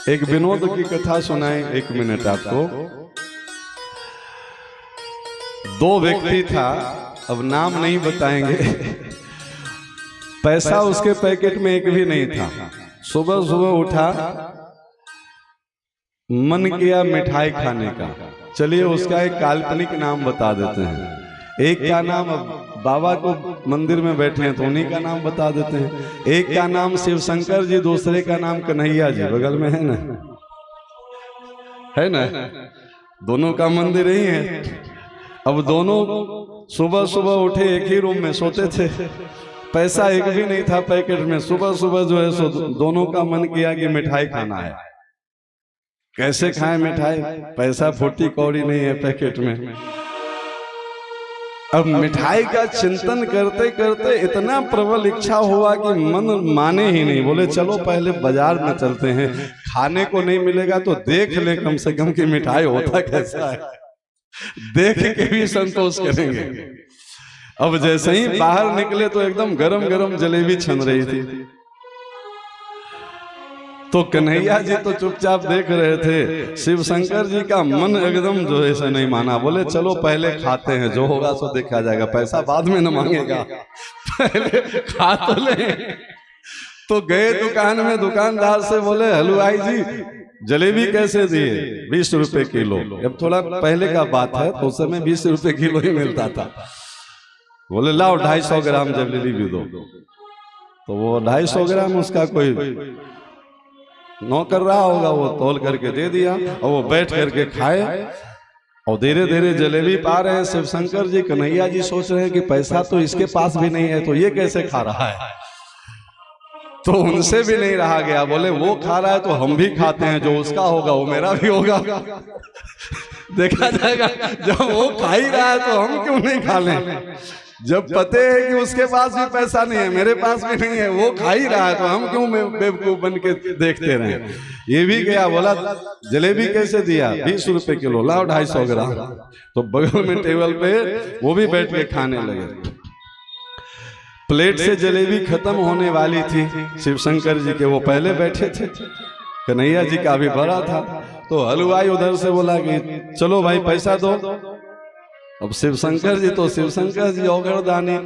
एक विनोद की कथा सुनाए, 1 मिनट आपको। दो व्यक्ति था, अब नाम नहीं बताएंगे। पैसा उसके पैकेट में एक भी नहीं था। सुबह सुबह उठा, मन किया मिठाई खाने का। चलिए उसका एक काल्पनिक नाम बता देते हैं। एक का नाम, बाबा को मंदिर में बैठे हैं तो उन्हीं का नाम बता देते हैं। एक का नाम शिव शंकर जी, दूसरे का नाम कन्हैया जी, बगल में है ना, है ना, दोनों का मंदिर ही है। अब दोनों सुबह सुबह उठे, एक ही रूम में सोते थे, पैसा एक भी नहीं था पैकेट में। सुबह सुबह जो है सो दोनों का मन किया कि मिठाई खाना है। कैसे खाएं मिठाई, पैसा फूटी कौड़ी नहीं है पैकेट में। अब मिठाई का चिंतन करते करते इतना प्रबल इच्छा हुआ कि मन माने ही नहीं। बोले चलो पहले बाजार में चलते हैं, खाने को नहीं मिलेगा तो देख ले कम से कम कि मिठाई होता कैसा है, देख के भी संतोष करेंगे। अब जैसे ही बाहर निकले तो एकदम गरम गरम जलेबी छन रही थी। तो कन्हैया जी तो चुपचाप देख रहे थे, शिव शंकर जी का मन एकदम जो है ऐसा नहीं माना। बोले चलो पहले खाते हैं, जो होगा सो देखा जाएगा, पैसा बाद में न मांगेगा, पहले खा तो ले। तो गए दुकान में, दुकानदार से बोले हलवाई जी जलेबी कैसे दिए? 20 रुपए किलो। अब थोड़ा पहले का बात है तो उस समय 20 रुपए किलो ही मिलता था। बोले लाओ 250 ग्राम जलेबी भी दो। तो वो 250 ग्राम उसका कोई नौकर रहा होगा, वो तौल करके दे दिया और वो बैठ करके खाए। और धीरे धीरे जलेबी पा रहे हैं शिव शंकर जी। कन्हैया जी सोच रहे हैं कि पैसा तो इसके पास भी नहीं है तो ये कैसे खा रहा है। तो उनसे भी नहीं रहा गया, बोले वो खा रहा है तो हम भी खाते हैं, जो उसका होगा वो मेरा भी होगा, देखा जाएगा। जब वो खा ही रहा है तो हम क्यों नहीं खा लें। जब पते है कि उसके पास भी पैसा नहीं है, मेरे पास भी नहीं है, वो खा ही रहा है तो हम क्यों बेवकूफ बन के देखते रहे। ये भी गया, बोला जलेबी कैसे दिया? 20 रुपए किलो, लाओ 250 ग्राम। तो बगल में टेबल पे वो भी बैठ के खाने लगे। प्लेट से जलेबी खत्म होने वाली थी शिव शंकर जी के, वो पहले बैठे थे, कन्हैया जी का भी बड़ा था। तो हलवाई उधर से बोला कि चलो भाई पैसा दो। अब शिव शंकर जी तो शिव शंकर जी औगरदानी,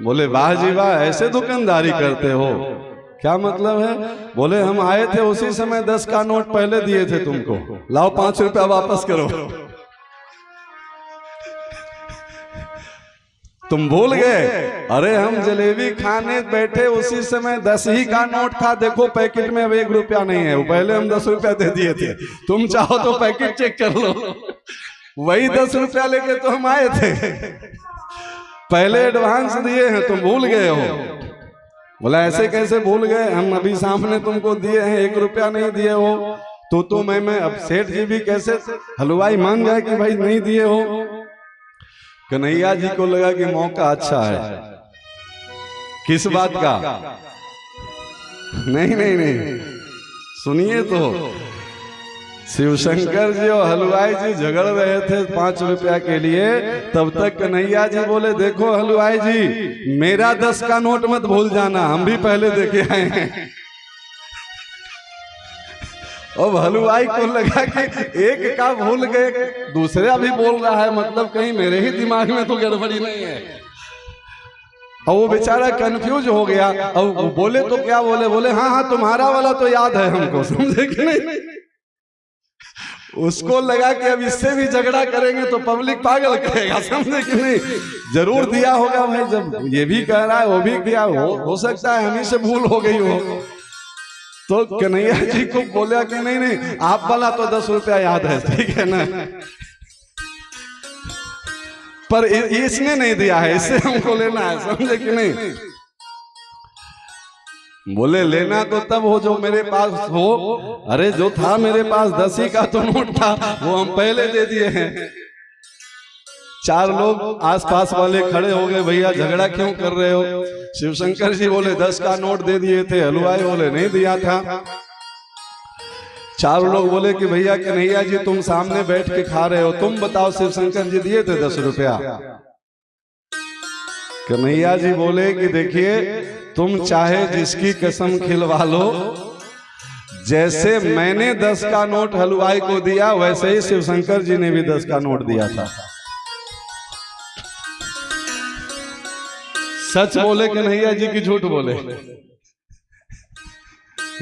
बोले वाह जी वाह, ऐसे दुकानदारी करते हो, क्या मतलब है? बोले हम आए थे उसी समय 10 का नोट पहले दिए थे तुमको, लाओ 5 रुपया वापस करो। तुम भूल गए? अरे हम जलेबी खाने बैठे उसी समय 10 ही का नोट था, देखो पैकेट में अब 1 रुपया नहीं है, पहले हम 10 रुपया दे दिए थे। तुम चाहो तो पैकेट चेक कर लो, वही 10 रुपया लेके तो हम आए थे, पहले एडवांस दिए हैं, तुम भूल गए हो। बोला ऐसे कैसे भूल गए, हम अभी सामने तुमको दिए हैं, 1 रुपया नहीं दिए हो। तो मैं अब सेठ जी भी कैसे हलवाई मान जाए कि भाई नहीं दिए हो। कन्हैया जी को लगा कि मौका अच्छा है। किस बात का? नहीं नहीं नहीं, सुनिए तो। शिव शंकर जी और हलवाई जी झगड़ रहे थे 5 रुपया के लिए। तब तक कन्हैया जी बोले देखो हलवाई जी, मेरा 10 का नोट मत भूल जाना, हम भी पहले देखे आए हैं। अब हलवाई को लगा कि एक का भूल गए, दूसरा भी बोल रहा है, मतलब कहीं मेरे ही दिमाग में तो गड़बड़ी नहीं है। और वो बेचारा कंफ्यूज हो गया। अब बोले तो क्या बोले? बोले हाँ हाँ तुम्हारा वाला तो याद है हमको, समझे कि नहीं। उसको लगा कि अब इससे भी झगड़ा करेंगे तो पब्लिक पागल करेगा, समझे कि नहीं। जरूर दिया होगा भाई, जब ये भी कह रहा है वो भी किया, हो सकता है हमी से भूल हो गई हो। तो कन्हैया जी को बोला कि नहीं नहीं, आप वाला तो 10 रुपया याद है, ठीक है ना, पर इसने नहीं दिया है, इससे हमको लेना है, समझे कि नहीं। बोले लेना तो तब हो जो मेरे पास हो। अरे जो था मेरे पास 10 ही का तो नोट था, वो हम पहले दे दिए हैं। 4 लोग आसपास वाले खड़े हो गए, भैया झगड़ा क्यों कर रहे हो? शिव शंकर जी बोले 10 का नोट दे दिए थे, हलवाई बोले नहीं दिया था। 4 लोग बोले कि भैया कन्हैया जी तुम सामने बैठ के खा रहे हो, तुम बताओ शिव शंकर जी दिए थे 10 रुपया। कन्हैया जी बोले कि देखिए तुम चाहे जिसकी कसम खिलवा लो, जैसे मैंने 10 का नोट हलवाई को दिया, वैसे ही शिव शंकर जी ने भी 10 का नोट दिया था। सच बोले कन्हैया जी की झूठ बोले?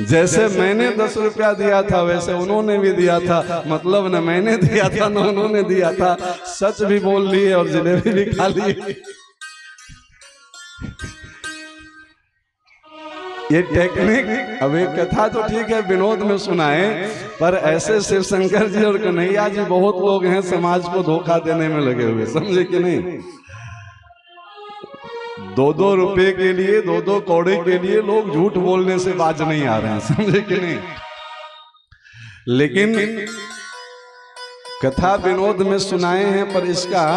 जैसे मैंने 10 रुपया दिया था, वैसे उन्होंने भी दिया था। मतलब न मैंने दिया था न उन्होंने दिया था। सच भी बोल लिए और जलेबी भी खा लिए। ये टेक्निक, अब एक कथा तो ठीक है विनोद में सुनाए, पर ऐसे शिव शंकर जी और कन्हैया जी बहुत लोग हैं समाज को धोखा देने में लगे हुए, समझे कि नहीं? 2-2 रुपए के लिए, 2-2 कौड़े के लिए लोग झूठ बोलने से बाज नहीं आ रहे हैं, समझे कि नहीं? लेकिन कथा विनोद में सुनाए हैं, पर इसका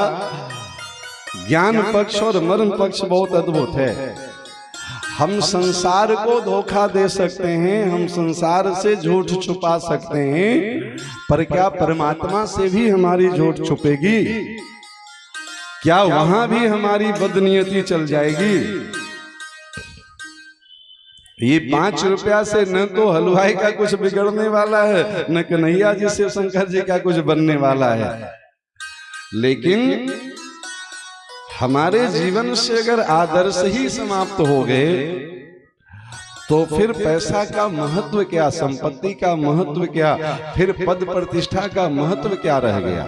ज्ञान पक्ष और मर्म पक्ष बहुत अद्भुत है। हम संसार को धोखा दे सकते हैं, हम संसार से झूठ छुपा सकते हैं, पर क्या परमात्मा से भी हमारी झूठ छुपेगी? क्या वहां भी हमारी बदनीयती चल जाएगी? ये 5 रुपया से न तो हलवाई का कुछ बिगड़ने वाला है, न कन्हैया जी शिव शंकर जी का कुछ बनने वाला है। लेकिन हमारे जीवन से अगर आदर्श ही समाप्त हो गए, तो फिर पैसा का महत्व क्या, संपत्ति का महत्व क्या, फिर पद प्रतिष्ठा का महत्व क्या रह गया?